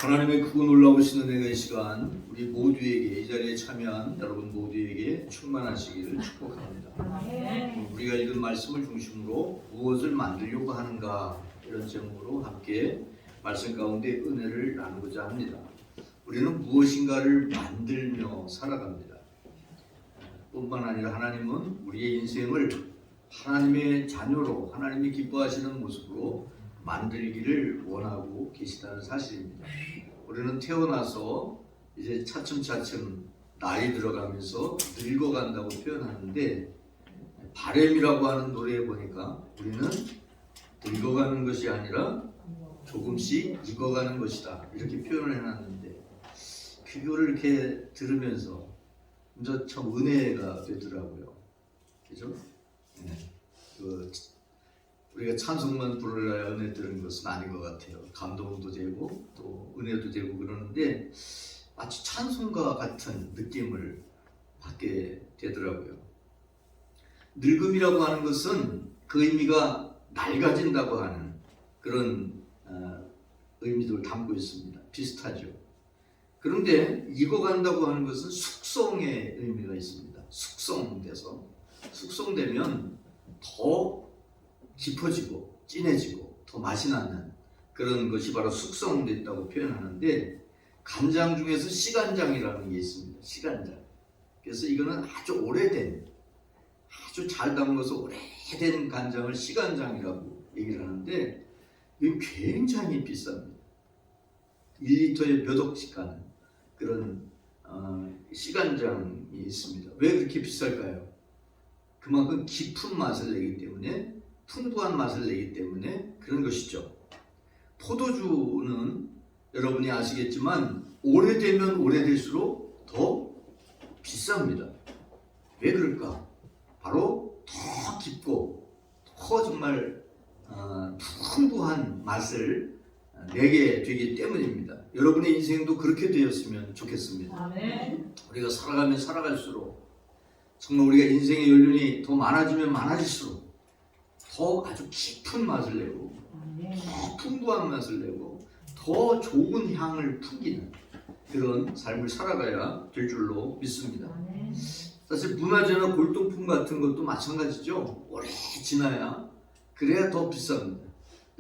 하나님의 크고 놀라우신 은혜의 시간, 우리 모두에게, 이 자리에 참여한 여러분 모두에게 충만하시기를 축복합니다. 우리가 읽은 말씀을 중심으로 무엇을 만들려고 하는가, 이런 제목으로 함께 말씀 가운데 은혜를 나누고자 합니다. 우리는 무엇인가를 만들며 살아갑니다. 뿐만 아니라 하나님은 우리의 인생을 하나님의 자녀로, 하나님이 기뻐하시는 모습으로 만들기를 원하고 계시다는 사실입니다. 우리는 태어나서 이제 차츰차츰 나이 들어가면서 늙어간다고 표현하는데, 바램이라고 하는 노래에 보니까 우리는 늙어가는 것이 아니라 조금씩 익어가는 것이다, 이렇게 표현을 해놨는데, 그거를 이렇게 들으면서 진짜 참 은혜가 되더라고요. 그죠? 네. 우리가 찬송만 부르려야 은혜 들은 것은 아닌 것 같아요. 감동도 되고 또 은혜도 되고 그러는데, 마치 찬송가 같은 느낌을 받게 되더라고요. 늙음이라고 하는 것은 그 의미가 낡아진다고 하는 그런 의미도 담고 있습니다. 비슷하죠. 그런데 익어간다고 하는 것은 숙성의 의미가 있습니다. 숙성되면 더 깊어지고 진해지고 더 맛이 나는 그런 것이 바로 숙성됐다고 표현하는데, 간장 중에서 시간장이라는 게 있습니다. 시간장. 그래서 이거는 아주 오래된, 아주 잘 담궈서 오래된 간장을 시간장이라고 얘기를 하는데, 이게 굉장히 비쌉니다. 1리터에 몇 억씩 가는 그런 시간장이 있습니다. 왜 그렇게 비쌀까요? 그만큼 깊은 맛을 내기 때문에, 풍부한 맛을 내기 때문에 그런 것이죠. 포도주는 여러분이 아시겠지만 오래되면 오래될수록 더 비쌉니다. 왜 그럴까? 바로 더 깊고 더 정말 풍부한 맛을 내게 되기 때문입니다. 여러분의 인생도 그렇게 되었으면 좋겠습니다. 아멘. 우리가 살아가면 살아갈수록 정말 우리가 인생의 연륜이 더 많아지면 많아질수록 더 아주 깊은 맛을 내고 더 풍부한 맛을 내고 더 좋은 향을 풍기는 그런 삶을 살아가야 될 줄로 믿습니다. 사실 문화재나 골동품 같은 것도 마찬가지죠. 오래 지나야, 그래야 더 비쌉니다.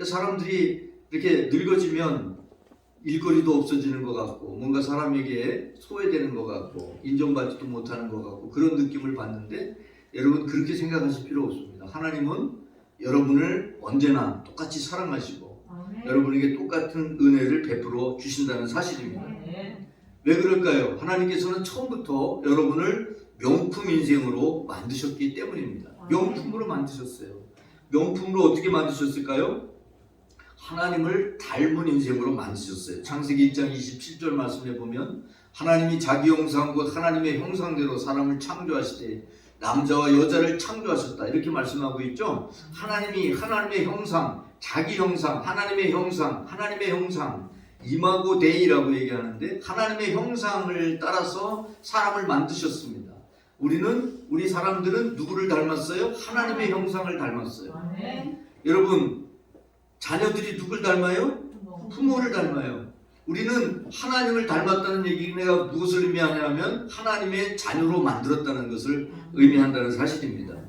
사람들이 이렇게 늙어지면 일거리도 없어지는 것 같고, 뭔가 사람에게 소외되는 것 같고, 인정받지도 못하는 것 같고, 그런 느낌을 받는데, 여러분 그렇게 생각하실 필요 없습니다. 하나님은 여러분을 언제나 똑같이 사랑하시고 여러분에게 똑같은 은혜를 베풀어 주신다는 사실입니다. 왜 그럴까요? 하나님께서는 처음부터 여러분을 명품 인생으로 만드셨기 때문입니다. 명품으로 만드셨어요. 명품으로 어떻게 만드셨을까요? 하나님을 닮은 인생으로 만드셨어요. 창세기 1장 27절 말씀에 보면, 하나님이 자기 형상 곧 하나님의 형상대로 사람을 창조하시되 남자와 여자를 창조하셨다, 이렇게 말씀하고 있죠. 하나님이 하나님의 형상, 자기 형상, 하나님의 형상, 이마고 데이라고 얘기하는데, 하나님의 형상을 따라서 사람을 만드셨습니다. 우리 사람들은 누구를 닮았어요? 하나님의 형상을 닮았어요. 아멘. 여러분, 자녀들이 누굴 닮아요? 부모를 닮아요. 우리는 하나님을 닮았다는 얘기가 무엇을 의미하냐면, 하나님의 자녀로 만들었다는 것을 의미한다는 사실입니다.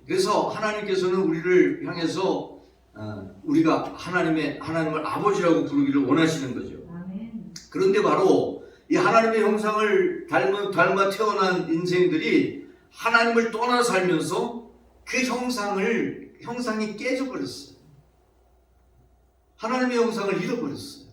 그래서 하나님께서는 우리를 향해서 우리가 하나님을 아버지라고 부르기를 원하시는 거죠. 그런데 바로 이 하나님의 형상을 닮아 태어난 인생들이 하나님을 떠나 살면서 그 형상이 깨져버렸어요. 하나님의 형상을 잃어버렸어요.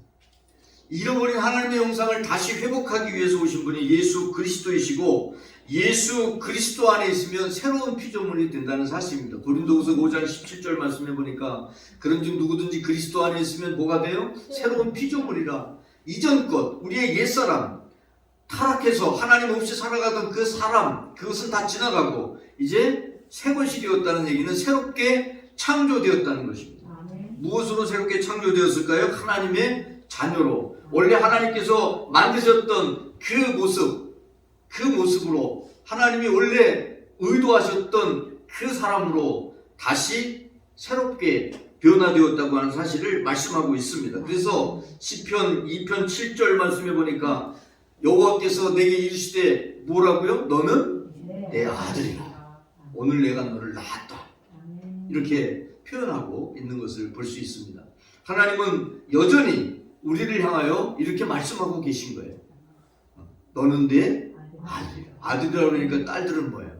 잃어버린 하나님의 형상을 다시 회복하기 위해서 오신 분이 예수 그리스도이시고, 예수 그리스도 안에 있으면 새로운 피조물이 된다는 사실입니다. 고린도후서 5장 17절 말씀해 보니까, 그런즉 누구든지 그리스도 안에 있으면 뭐가 돼요? 새로운 피조물이라. 이전 것, 우리의 옛사람, 타락해서 하나님 없이 살아가던 그 사람, 그것은 다 지나가고 이제 새 것이 되었다는 얘기는 새롭게 창조되었다는 것입니다. 무엇으로 새롭게 창조되었을까요? 하나님의 자녀로, 원래 하나님께서 만드셨던 그 모습으로, 하나님이 원래 의도하셨던 그 사람으로 다시 새롭게 변화되었다고 하는 사실을 말씀하고 있습니다. 그래서 시편 2편 7절 말씀해 보니까 여호와께서 내게 이르시되 뭐라고요? 너는 내 아들이라. 오늘 내가 너를 낳았다. 이렇게 표현하고 있는 것을 볼 수 있습니다. 하나님은 여전히 우리를 향하여 이렇게 말씀하고 계신 거예요. 너는 내 아들이라. 아들이라고 그러니까 딸들은 뭐예요?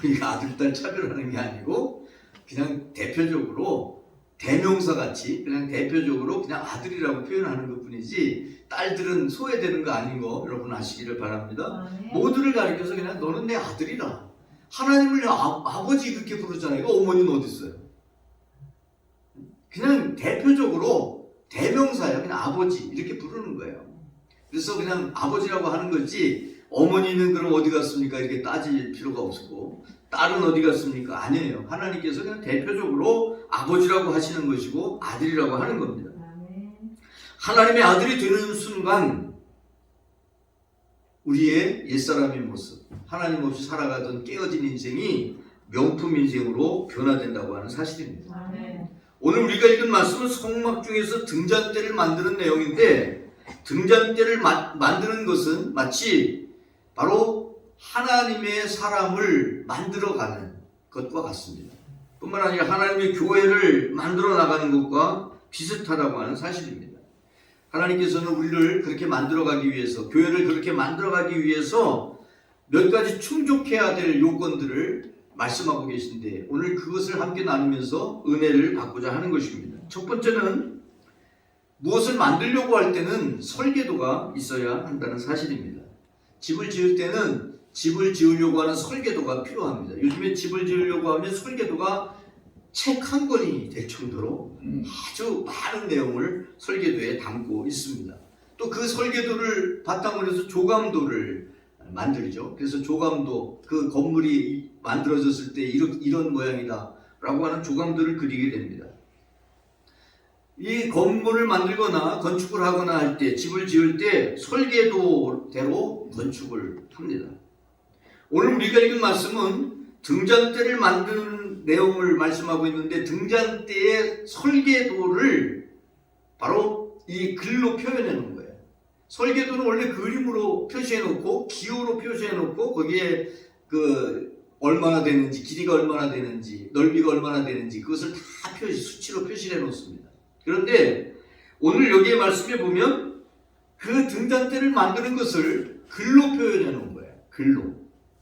그러니까 아들, 딸 차별하는 게 아니고 그냥 대표적으로 대명사 같이 그냥 대표적으로 그냥 아들이라고 표현하는 것 뿐이지 딸들은 소외되는 거 아닌 거 여러분 아시기를 바랍니다. 모두를 가리켜서 그냥 너는 내 아들이라. 하나님을 아버지 그렇게 부르잖아요. 어머니는 어디 있어요? 그냥 대표적으로 대명사야. 그냥 아버지 이렇게 부르는 거예요. 그래서 그냥 아버지라고 하는 거지 어머니는 그럼 어디 갔습니까? 이렇게 따질 필요가 없고 딸은 어디 갔습니까? 아니에요. 하나님께서 그냥 대표적으로 아버지라고 하시는 것이고 아들이라고 하는 겁니다. 하나님의 아들이 되는 순간 우리의 옛사람의 모습, 하나님 없이 살아가던 깨어진 인생이 명품 인생으로 변화된다고 하는 사실입니다. 오늘 우리가 읽은 말씀은 성막 중에서 등잔대를 만드는 내용인데 등잔대를 만드는 것은 마치 바로 하나님의 사람을 만들어가는 것과 같습니다. 뿐만 아니라 하나님의 교회를 만들어 나가는 것과 비슷하다고 하는 사실입니다. 하나님께서는 우리를 그렇게 만들어가기 위해서, 교회를 그렇게 만들어가기 위해서 몇 가지 충족해야 될 요건들을 말씀하고 계신데 오늘 그것을 함께 나누면서 은혜를 받고자 하는 것입니다. 첫 번째는 무엇을 만들려고 할 때는 설계도가 있어야 한다는 사실입니다. 집을 지을 때는 집을 지으려고 하는 설계도가 필요합니다. 요즘에 집을 지으려고 하면 설계도가 책 한 권이 될 정도로 아주 많은 내용을 설계도에 담고 있습니다. 또 그 설계도를 바탕으로 해서 조감도를 만들죠. 그래서 조감도, 그 건물이 만들어졌을 때 이런 모양이다 라고 하는 조감도를 그리게 됩니다. 이 건물을 만들거나 건축을 하거나 할 때, 집을 지을 때 설계도대로 건축을 합니다. 오늘 우리가 읽은 말씀은 등잔대를 만드는 내용을 말씀하고 있는데 등잔대의 설계도를 바로 이 글로 표현해 놓은 거예요. 설계도는 원래 그림으로 표시해 놓고 기호로 표시해 놓고 거기에 그 얼마나 되는지, 길이가 얼마나 되는지, 넓이가 얼마나 되는지 그것을 다 수치로 표시해 놓습니다. 그런데 오늘 여기에 말씀해 보면 그 등잔대를 만드는 것을 글로 표현해 놓은 거예요. 글로,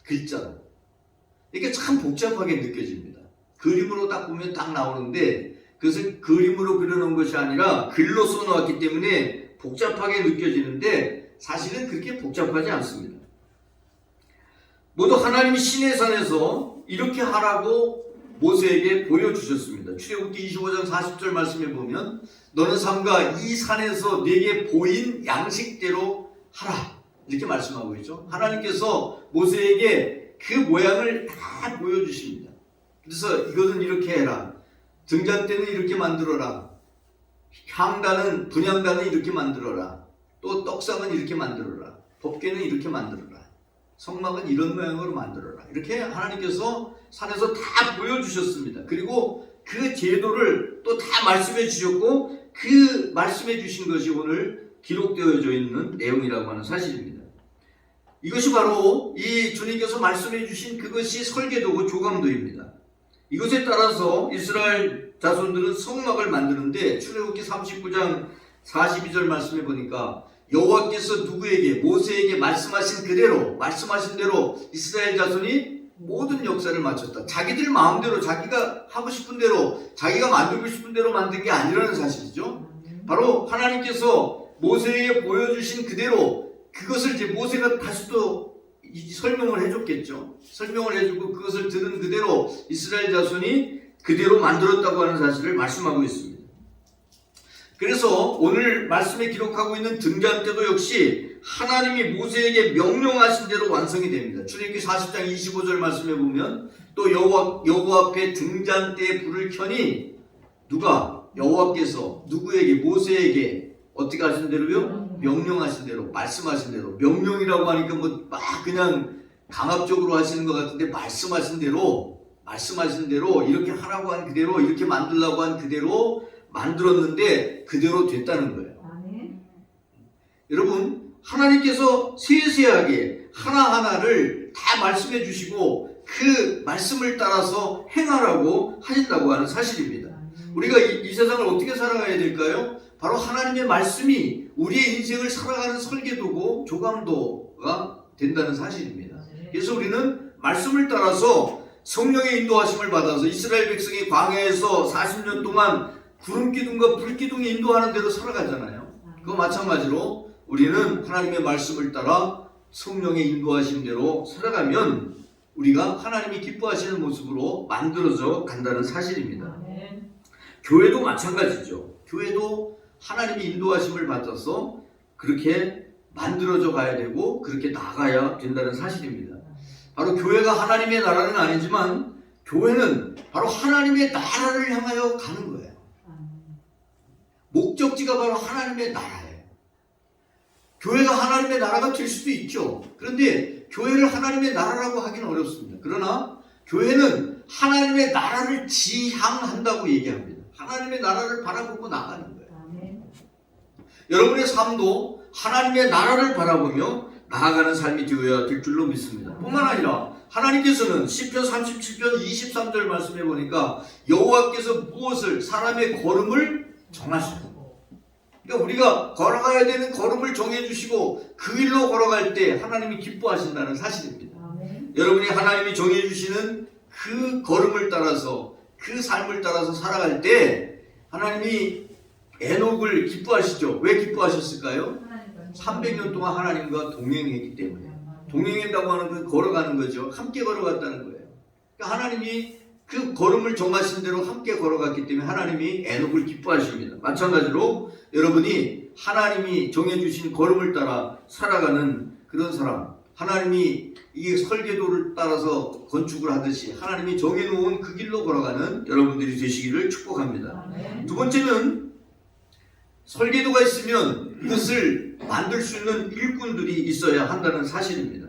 글자로. 이게 참 복잡하게 느껴집니다. 그림으로 딱 보면 딱 나오는데 그것을 그림으로 그려놓은 것이 아니라 글로 써놓았기 때문에 복잡하게 느껴지는데 사실은 그렇게 복잡하지 않습니다. 모두 하나님이 시내산에서 이렇게 하라고 모세에게 보여주셨습니다. 출애굽기 25장 40절 말씀에 보면 너는 삼가 이 산에서 네게 보인 양식대로 하라 이렇게 말씀하고 있죠. 하나님께서 모세에게 그 모양을 다 보여주십니다. 그래서 이것은 이렇게 해라. 등잔대는 이렇게 만들어라. 향단은, 분향단은 이렇게 만들어라. 또 떡상은 이렇게 만들어라. 법궤는 이렇게 만들어라. 성막은 이런 모양으로 만들어라. 이렇게 하나님께서 산에서 다 보여주셨습니다. 그리고 그 제도를 또 다 말씀해 주셨고 그 말씀해 주신 것이 오늘 기록되어져 있는 내용이라고 하는 사실입니다. 이것이 바로 이 주님께서 말씀해 주신 그것이 설계도고 조감도입니다. 이것에 따라서 이스라엘 자손들은 성막을 만드는데 출애굽기 39장 42절 말씀해 보니까 여호와께서 누구에게 모세에게 말씀하신 대로 이스라엘 자손이 모든 역사를 마쳤다. 자기들 마음대로 자기가 하고 싶은 대로 자기가 만들고 싶은 대로 만든 게 아니라는 사실이죠. 바로 하나님께서 모세에게 보여주신 그대로 그것을 이제 모세가 다시 또 설명을 해줬겠죠. 설명을 해주고 그것을 들은 그대로 이스라엘 자손이 그대로 만들었다고 하는 사실을 말씀하고 있습니다. 그래서 오늘 말씀에 기록하고 있는 등잔대도 역시 하나님이 모세에게 명령하신 대로 완성이 됩니다. 출애굽기 40장 25절 말씀에 보면 또 여호와 앞에 등잔대에 불을 켜니 누가? 여호와께서 누구에게? 모세에게 어떻게 하신 대로요? 명령하신 대로, 말씀하신 대로. 명령이라고 하니까 뭐 막 그냥 강압적으로 하시는 것 같은데 말씀하신 대로 말씀하신 대로 이렇게 하라고 한 그대로 이렇게 만들라고 한 그대로 만들었는데 그대로 됐다는 거예요. 여러분, 하나님께서 세세하게 하나하나를 다 말씀해 주시고 그 말씀을 따라서 행하라고 하신다고 하는 사실입니다. 우리가 이 세상을 어떻게 살아가야 될까요? 바로 하나님의 말씀이 우리의 인생을 살아가는 설계도고 조감도가 된다는 사실입니다. 그래서 우리는 말씀을 따라서 성령의 인도하심을 받아서 이스라엘 백성이 광야에서 40년 동안 구름기둥과 불기둥이 인도하는 대로 살아가잖아요. 그거 마찬가지로 우리는 하나님의 말씀을 따라 성령의 인도하심대로 살아가면 우리가 하나님이 기뻐하시는 모습으로 만들어져 간다는 사실입니다. 교회도 마찬가지죠. 교회도 하나님의 인도하심을 받아서 그렇게 만들어져 가야 되고 그렇게 나가야 된다는 사실입니다. 바로 교회가 하나님의 나라는 아니지만 교회는 바로 하나님의 나라를 향하여 가는 거예요. 목적지가 바로 하나님의 나라예요. 교회가 하나님의 나라가 될 수도 있죠. 그런데 교회를 하나님의 나라라고 하기는 어렵습니다. 그러나 교회는 하나님의 나라를 지향한다고 얘기합니다. 하나님의 나라를 바라보고 나가는 거예요. 여러분의 삶도 하나님의 나라를 바라보며 나아가는 삶이 되어야 될 줄로 믿습니다. 뿐만 아니라 하나님께서는 시편 37편 23절 말씀해 보니까 여호와께서 무엇을 사람의 걸음을 정하시고, 그러니까 우리가 걸어가야 되는 걸음을 정해주시고 그 길로 걸어갈 때 하나님이 기뻐하신다는 사실입니다. 여러분이 하나님이 정해주시는 그 걸음을 따라서 그 삶을 따라서 살아갈 때 하나님이 에녹을 기뻐하시죠. 왜 기뻐하셨을까요? 300년 동안 하나님과 동행했기 때문에. 동행한다고 하는 건 걸어가는 거죠. 함께 걸어갔다는 거예요. 그러니까 하나님이 그 걸음을 정하신 대로 함께 걸어갔기 때문에 하나님이 에녹을 기뻐하십니다. 마찬가지로 여러분이 하나님이 정해주신 걸음을 따라 살아가는 그런 사람, 하나님이 이 설계도를 따라서 건축을 하듯이 하나님이 정해놓은 그 길로 걸어가는 여러분들이 되시기를 축복합니다. 두 번째는 설계도가 있으면 이것을 만들 수 있는 일꾼들이 있어야 한다는 사실입니다.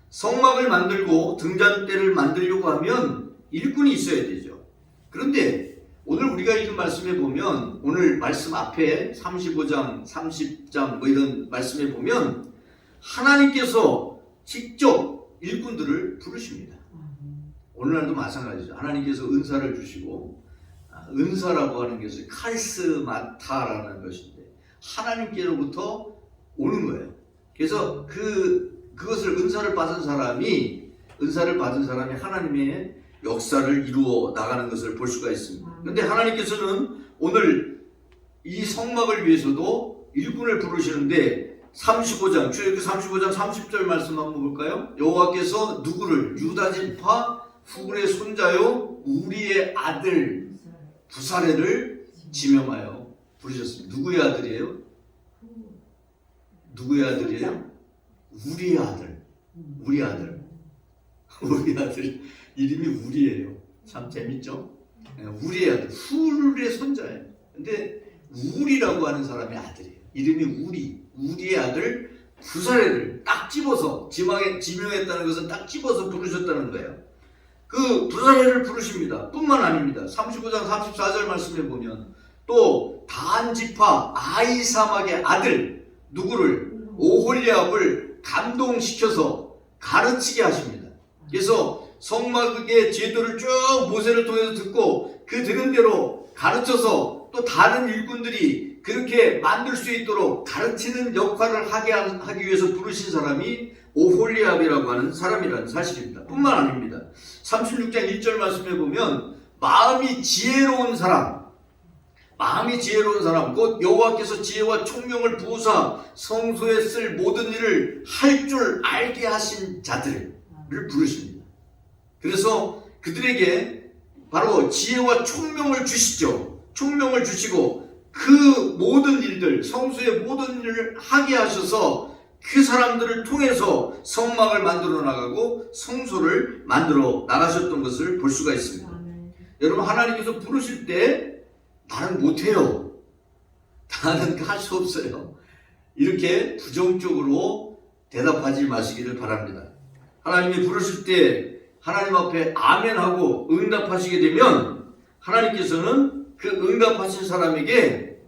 성막을 만들고 등잔대를 만들려고 하면 일꾼이 있어야 되죠. 그런데 오늘 우리가 읽은 말씀에 보면, 오늘 말씀 앞에 35장, 30장 뭐 이런 말씀에 보면 하나님께서 직접 일꾼들을 부르십니다. 오늘날도 마찬가지죠. 하나님께서 은사를 주시고, 은사라고 하는 것이 카리스마타라는 것인데 하나님께로부터 오는 거예요. 그래서 그것을 은사를 받은 사람이 하나님의 역사를 이루어 나가는 것을 볼 수가 있습니다. 그런데 하나님께서는 오늘 이 성막을 위해서도 일꾼을 부르시는데 35장, 출애굽기 35장 30절 말씀 한번 볼까요? 여호와께서 누구를? 유다 지파 후군의 손자요 우리의 아들 부사레를 지명하여 부르셨습니다. 누구의 아들이에요? 누구의 아들이에요? 우리의 아들. 우리 아들. 우리 아들. 이름이 우리예요. 참 재밌죠? 우리의 아들. 훌의 손자예요. 근데 우리라고 하는 사람의 아들이에요. 이름이 우리. 우리의 아들 부사레를 딱 집어서, 지명했다는 것은 딱 집어서 부르셨다는 거예요. 그 부사레를 부르십니다. 뿐만 아닙니다. 35장 34절 말씀에 보면 또 단 지파 아히사막의 아들 누구를? 오홀리압을 감동시켜서 가르치게 하십니다. 그래서 성막의 제도를 쭉 모세를 통해서 듣고 그 들은 대로 가르쳐서 또 다른 일꾼들이 그렇게 만들 수 있도록 가르치는 역할을 하기 위해서 부르신 사람이 오홀리압이라고 하는 사람이라는 사실입니다. 뿐만 아닙니다. 36장 1절 말씀에 보면 마음이 지혜로운 사람, 곧 여호와께서 지혜와 총명을 부으사 성소에 쓸 모든 일을 할 줄 알게 하신 자들을 부르십니다. 그래서 그들에게 바로 지혜와 총명을 주시죠. 총명을 주시고 그 모든 일들, 성소의 모든 일을 하게 하셔서 그 사람들을 통해서 성막을 만들어 나가고 성소를 만들어 나가셨던 것을 볼 수가 있습니다. 여러분, 하나님께서 부르실 때 나는 못해요, 나는 할 수 없어요, 이렇게 부정적으로 대답하지 마시기를 바랍니다. 하나님이 부르실 때 하나님 앞에 아멘하고 응답하시게 되면 하나님께서는 그 응답하신 사람에게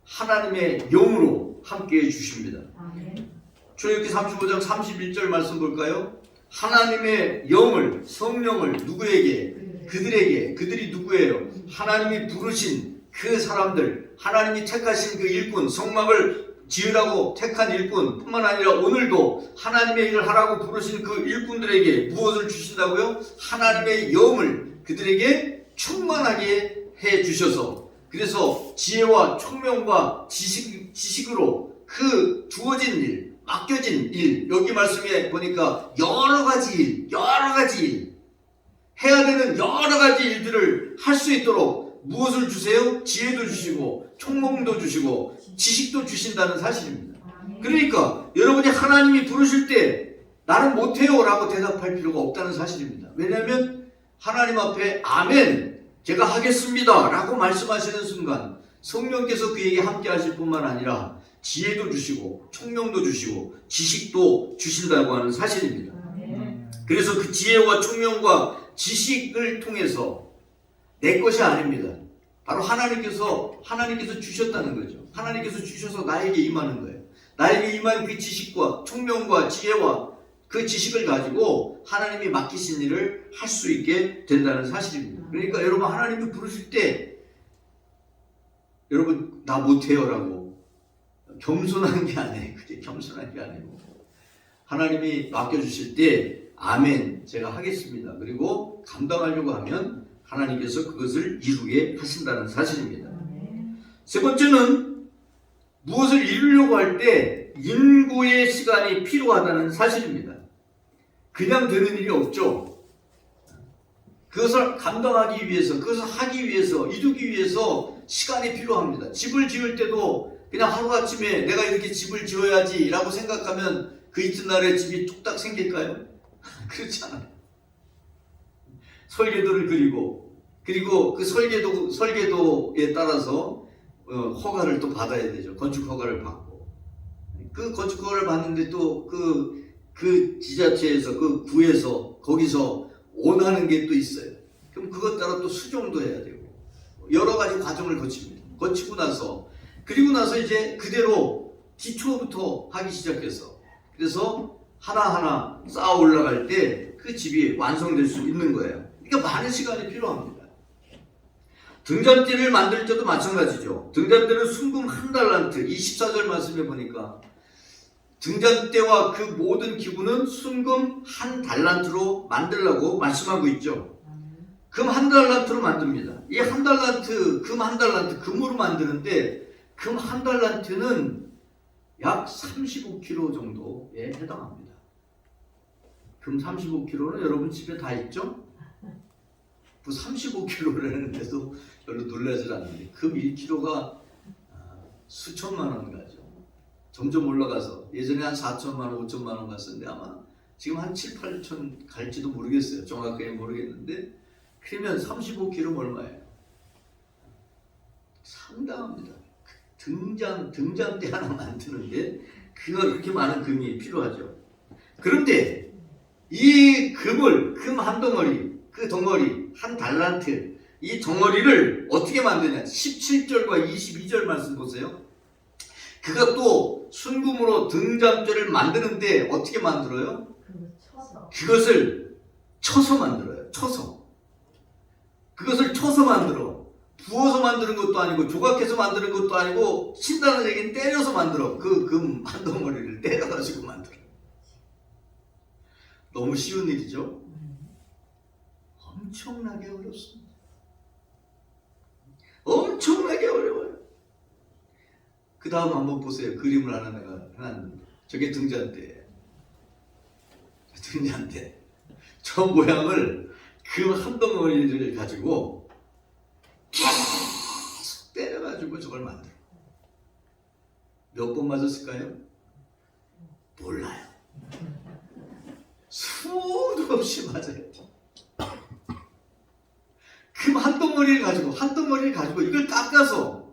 하나님의 영으로 함께해 주십니다. 출애굽기 35장 31절 말씀 볼까요? 하나님의 영을, 성령을 누구에게? 그들에게. 그들이 누구예요? 하나님이 부르신 그 사람들, 하나님이 택하신 그 일꾼, 성막을 지으라고 택한 일꾼 뿐만 아니라 오늘도 하나님의 일을 하라고 부르신 그 일꾼들에게 무엇을 주신다고요? 하나님의 영을 그들에게 충만하게 해 주셔서, 그래서 지혜와 총명과 지식으로 그 주어진 일, 맡겨진 일, 여기 말씀에 보니까 여러 가지 일, 해야 되는 여러 가지 일들을 할 수 있도록 무엇을 주세요? 지혜도 주시고 총명도 주시고 지식도 주신다는 사실입니다. 그러니까 여러분이 하나님이 부르실 때 나는 못해요 라고 대답할 필요가 없다는 사실입니다. 왜냐하면 하나님 앞에 아멘, 제가 하겠습니다 라고 말씀하시는 순간 성령께서 그에게 함께 하실 뿐만 아니라 지혜도 주시고 총명도 주시고 지식도 주신다고 하는 사실입니다. 그래서 그 지혜와 총명과 지식을 통해서 내 것이 아닙니다. 바로 하나님께서 주셨다는 거죠. 하나님께서 주셔서 나에게 임하는 거예요. 나에게 임한 그 지식과 총명과 지혜와 그 지식을 가지고 하나님이 맡기신 일을 할 수 있게 된다는 사실입니다. 그러니까 여러분 하나님이 부르실 때 여러분 나 못해요 라고 겸손한 게 아니에요. 그게 겸손한 게 아니고 하나님이 맡겨주실 때 아멘 제가 하겠습니다. 그리고 감당하려고 하면 하나님께서 그것을 이루게 하신다는 사실입니다. 세 번째는 무엇을 이루려고 할 때 인고의 시간이 필요하다는 사실입니다. 그냥 되는 일이 없죠. 그것을 감당하기 위해서, 그것을 하기 위해서, 이루기 위해서 시간이 필요합니다. 집을 지을 때도 그냥 하루아침에 내가 이렇게 집을 지어야지 라고 생각하면 그 이튿날에 집이 뚝딱 생길까요? 그렇지 않아요. 설계도를 그리고 그 설계도에 따라서 허가를 또 받아야 되죠. 건축 허가를 받고 그 건축 허가를 받는데 또 그 지자체에서 그 구에서 거기서 원하는 게 또 있어요. 그럼 그것 따라 또 수정도 해야 되고 여러 가지 과정을 거칩니다. 거치고 나서 그리고 나서 이제 그대로 기초부터 하기 시작해서 그래서 하나하나 쌓아 올라갈 때 그 집이 완성될 수 있는 거예요. 그러니까 많은 시간이 필요합니다. 등잔대를 만들 때도 마찬가지죠. 등잔대는 순금 1달란트, 24절 말씀해 보니까 등잔대와 그 모든 기구는 순금 1달란트로 만들라고 말씀하고 있죠. 금 1달란트로 만듭니다. 이 1달란트, 금 1달란트, 금으로 만드는데 금 1달란트는 약 35kg 정도에 해당합니다. 금 35kg는 여러분 집에 다 있죠? 그 35kg라는데도 별로 놀라지 않는데 금 1kg가 수천만 원 가죠. 점점 올라가서 예전에 한 4천만 원, 5천만 원 갔었는데 아마 지금 한 7, 8천 갈지도 모르겠어요. 정확하게 모르겠는데 그러면 35kg 얼마예요? 상당합니다. 등잔대 하나 만드는데 그렇게 많은 금이 필요하죠. 그런데 이 금을 금 한 덩어리, 그 덩어리 1달란트 이 덩어리를 어떻게 만드냐? 17절과 22절 말씀 보세요. 그것도 순금으로 등잔대를 만드는데 어떻게 만들어요? 그것을 쳐서 만들어요. 그것을 쳐서 만들어. 부어서 만드는 것도 아니고 조각해서 만드는 것도 아니고 친다는 얘기는 때려서 만들어. 그 금 한 덩어리를 때려가지고 만들어. 너무 쉬운 일이죠? 엄청나게 어렵습니다. 엄청나게 어려워요. 그 다음 한번 보세요. 그림을 하나 내가 해놨는데 저게 등잔대예요. 등잔대. 저 모양을 금 한 덩어리를 가지고 계속 때려가지고 저걸 만들어. 몇 번 맞았을까요? 몰라요. 수도 없이 맞아야 돼. 금 한 덩어리를 가지고 이걸 깎아서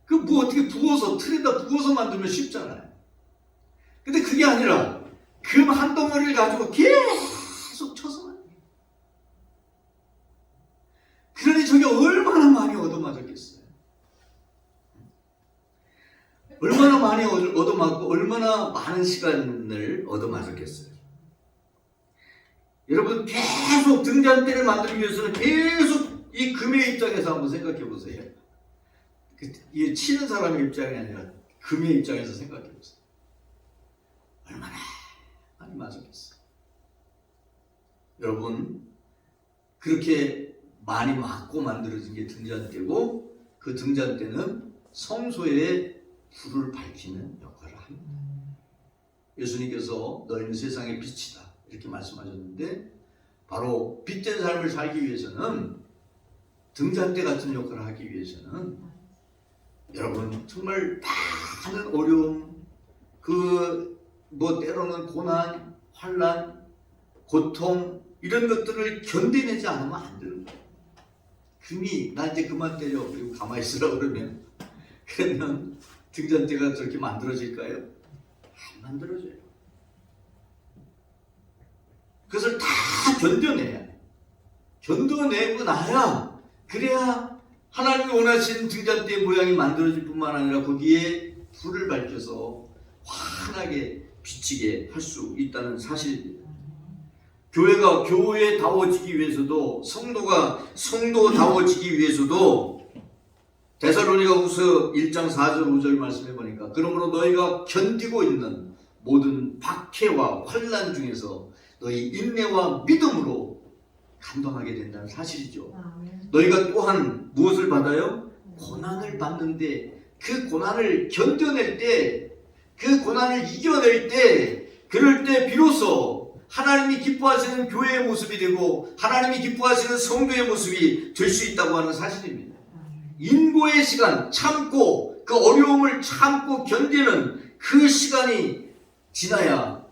그 뭐 어떻게 부어서 틀에다 부어서 만들면 쉽잖아요. 근데 그게 아니라 금 한 덩어리를 가지고 계속 쳐서 만들어요. 얼마나 많이 얻어맞고 얼마나 많은 시간을 얻어맞았겠어요. 여러분 계속 등잔대를 만들기 위해서는 계속 이 금의 입장에서 한번 생각해 보세요. 이게 치는 사람의 입장이 아니라 금의 입장에서 생각해 보세요. 얼마나 많이 맞았겠어요. 여러분 그렇게 많이 맞고 만들어진 게 등잔대고 그 등잔대는 성소에 불을 밝히는 역할을 합니다. 예수님께서 너희는 세상의 빛이다 이렇게 말씀하셨는데 바로 빛된 삶을 살기 위해서는 등잔대 같은 역할을 하기 위해서는 여러분 정말 많은 어려움 때로는 고난, 환난, 고통 이런 것들을 견뎌내지 않으면 안 되는 거예요. 금이 나 이제 그만 때려 그리고 가만히 있으라고 그러면 등잔대가 저렇게 만들어질까요? 안 만들어져요. 그것을 다 견뎌내야 돼. 견뎌내고 나야 그래야 하나님이 원하신 등잔대 모양이 만들어질 뿐만 아니라 거기에 불을 밝혀서 환하게 비치게 할 수 있다는 사실입니다. 교회가 교회다워지기 위해서도 성도가 성도다워지기 위해서도 데살로니가후서 1장 4절 5절 말씀해 보니까 그러므로 너희가 견디고 있는 모든 박해와 환난 중에서 너희 인내와 믿음으로 감당하게 된다는 사실이죠. 너희가 또한 무엇을 받아요? 고난을 받는데 그 고난을 견뎌낼 때 그 고난을 이겨낼 때 그럴 때 비로소 하나님이 기뻐하시는 교회의 모습이 되고 하나님이 기뻐하시는 성도의 모습이 될 수 있다고 하는 사실입니다. 인고의 시간 참고 그 어려움을 참고 견디는 그 시간이 지나야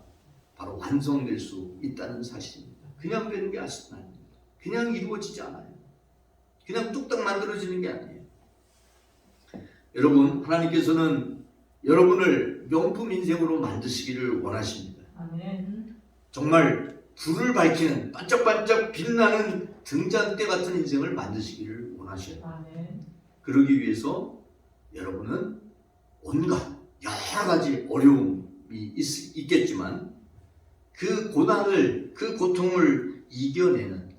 바로 완성될 수 있다는 사실입니다. 그냥 되는 게 아닙니다. 그냥 이루어지지 않아요. 그냥 뚝딱 만들어지는 게 아니에요. 여러분 하나님께서는 여러분을 명품 인생으로 만드시기를 원하십니다. 아멘. 정말 불을 밝히는 반짝반짝 빛나는 등잔대 같은 인생을 만드시기를 원하셔요. 아멘. 그러기 위해서 여러분은 온갖 여러 가지 어려움이 있겠지만 그 고난을 그 고통을 이겨내는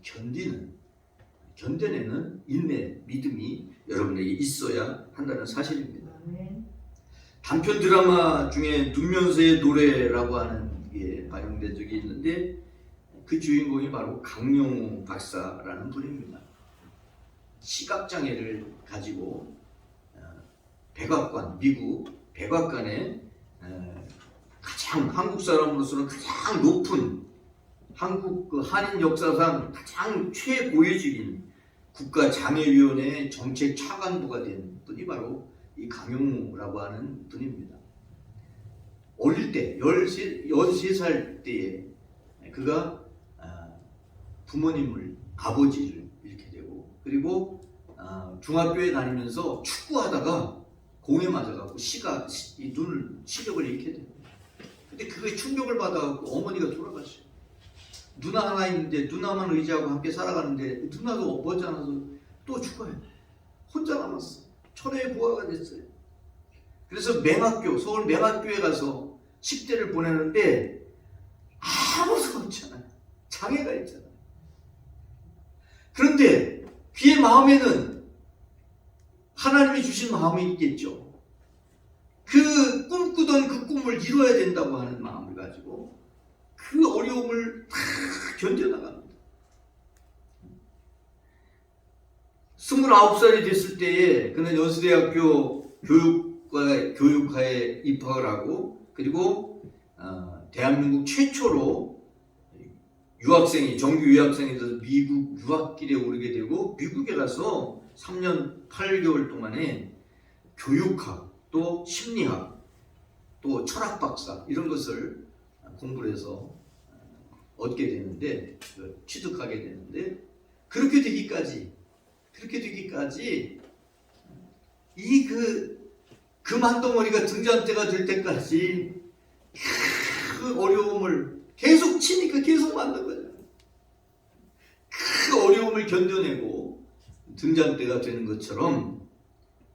견뎌내는 인내 믿음이 여러분에게 있어야 한다는 사실입니다. 아멘. 단편 드라마 중에 눈면서의 노래라고 하는 게 발용된 적이 있는데 그 주인공이 바로 강용우 박사라는 분입니다. 시각장애를 가지고 백악관, 미국 백악관에 가장 한국 사람으로서는 가장 높은 한국 한인 역사상 가장 최고위직인 국가장애위원회 정책 차관부가 된 분이 바로 이 강용우라고 하는 분입니다. 어릴 때 13살 때에 그가 부모님을 아버지를 잃게 되고 그리고 중학교에 다니면서 축구하다가 공에 맞아갖고 시력을 잃게 됩니다. 근데 그게 충격을 받아갖고 어머니가 돌아가셔요. 누나 하나 있는데 누나만 의지하고 함께 살아가는데 누나도 머지않아서 또 죽어요. 혼자 남았어. 철회의 부하가 됐어요. 그래서 서울 맹학교에 가서 10대를 보내는데 아무도 없잖아요. 장애가 있잖아요. 그런데 그의 마음에는 하나님이 주신 마음이 있겠죠. 그 꿈꾸던 그 꿈을 이루어야 된다고 하는 마음을 가지고 그 어려움을 다 견뎌나갑니다. 29살이 됐을 때에 그는 연세대학교 교육과에 입학을 하고 그리고 대한민국 최초로 정규 유학생이 돼서 미국 유학길에 오르게 되고 미국에 가서 3년 8개월 동안에 교육학 또 심리학 또 철학 박사 이런 것을 공부를 해서 얻게 되는데 취득하게 되는데 그렇게 되기까지 이 금한덩어리가 등잔대가 될 때까지 그 어려움을 계속 치니까 계속 만든 거잖아요. 그 어려움을 견뎌내고 등잔대가 되는 것처럼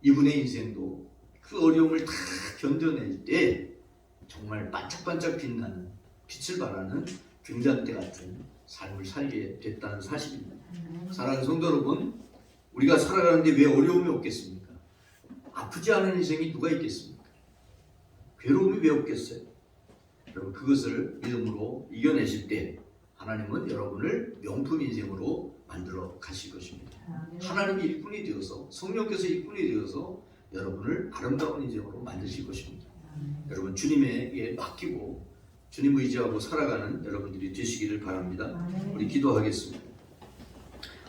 이분의 인생도 그 어려움을 다 견뎌낼 때 정말 반짝반짝 빛나는 빛을 발하는 등잔대 같은 삶을 살게 됐다는 사실입니다. 사랑하는 성도 여러분, 우리가 살아가는데 왜 어려움이 없겠습니까? 아프지 않은 인생이 누가 있겠습니까? 괴로움이 왜 없겠어요? 여러분, 그것을 믿음으로 이겨내실 때 하나님은 여러분을 명품 인생으로 만들어 가실 것입니다. 하나님이 일꾼이 되어서, 성령께서 일꾼이 되어서 여러분을 아름다운 인생으로 만드실 것입니다. 여러분, 주님에게 맡기고 주님 의지하고 살아가는 여러분들이 되시기를 바랍니다. 우리 기도하겠습니다.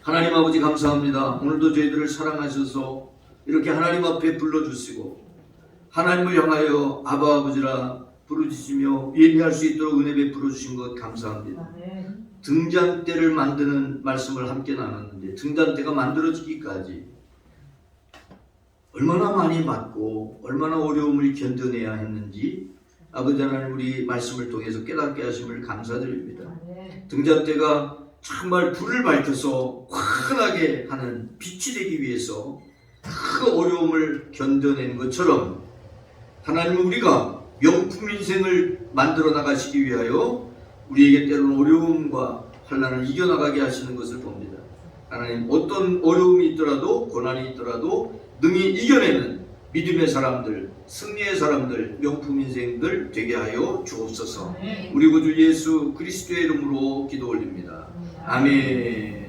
하나님 아버지, 감사합니다. 오늘도 저희들을 사랑하셔서 이렇게 하나님 앞에 불러주시고 하나님을 향하여 아바 아버지라 부르짖으며 예배할 수 있도록 은혜 베풀어 주신 것 감사합니다. 등잔대를 만드는 말씀을 함께 나눴는데 등잔대가 만들어지기까지 얼마나 많이 맞고 얼마나 어려움을 견뎌내야 했는지 아버지 하나님, 우리 말씀을 통해서 깨닫게 하심을 감사드립니다. 등잔대가 정말 불을 밝혀서 환하게 하는 빛이 되기 위해서 그 어려움을 견뎌낸 것처럼 하나님은 우리가 명품 인생을 만들어 나가시기 위하여 우리에게 때로는 어려움과 환난을 이겨나가게 하시는 것을 봅니다. 하나님, 어떤 어려움이 있더라도 고난이 있더라도 능히 이겨내는 믿음의 사람들, 승리의 사람들, 명품 인생들 되게 하여 주옵소서. 우리 구주 예수 그리스도의 이름으로 기도 올립니다. 아멘.